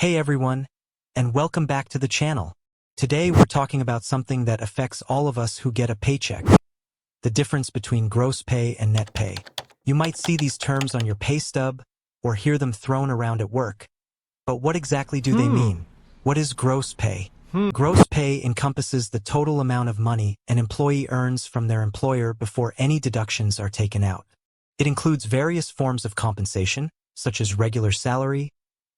Hey everyone, and welcome back to the channel. Today we're talking about something that affects all of us who get a paycheck. The difference between gross pay and net pay. You might see these terms on your pay stub or hear them thrown around at work. But what exactly do they mean? What is gross pay? Gross pay encompasses the total amount of money an employee earns from their employer before any deductions are taken out. It includes various forms of compensation, such as regular salary,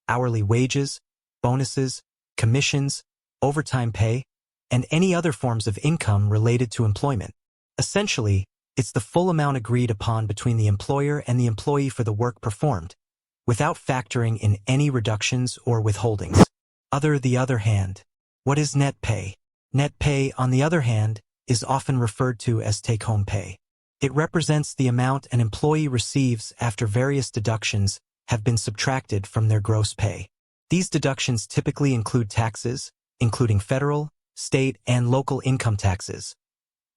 hourly wages, bonuses, commissions, overtime pay, and any other forms of income related to employment. Essentially, it's the full amount agreed upon between the employer and the employee for the work performed, without factoring in any reductions or withholdings. The other hand, what is net pay? Net pay, on the other hand, is often referred to as take-home pay. It represents the amount an employee receives after various deductions have been subtracted from their gross pay. These deductions typically include taxes, including federal, state, and local income taxes,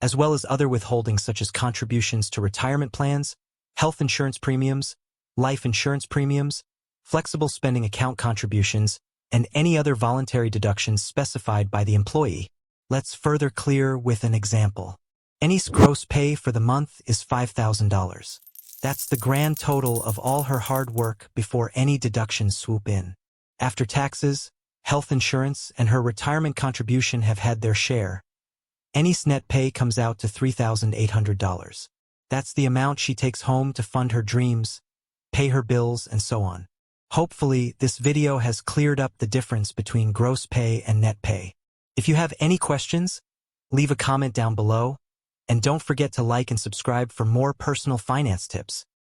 as well as other withholdings such as contributions to retirement plans, health insurance premiums, life insurance premiums, flexible spending account contributions, and any other voluntary deductions specified by the employee. Let's further clear with an example. Annie's gross pay for the month is $5,000. That's the grand total of all her hard work before any deductions swoop in. After taxes, health insurance, and her retirement contribution have had their share, Annie's net pay comes out to $3,800. That's the amount she takes home to fund her dreams, pay her bills, and so on. Hopefully, this video has cleared up the difference between gross pay and net pay. If you have any questions, leave a comment down below, and don't forget to like and subscribe for more personal finance tips.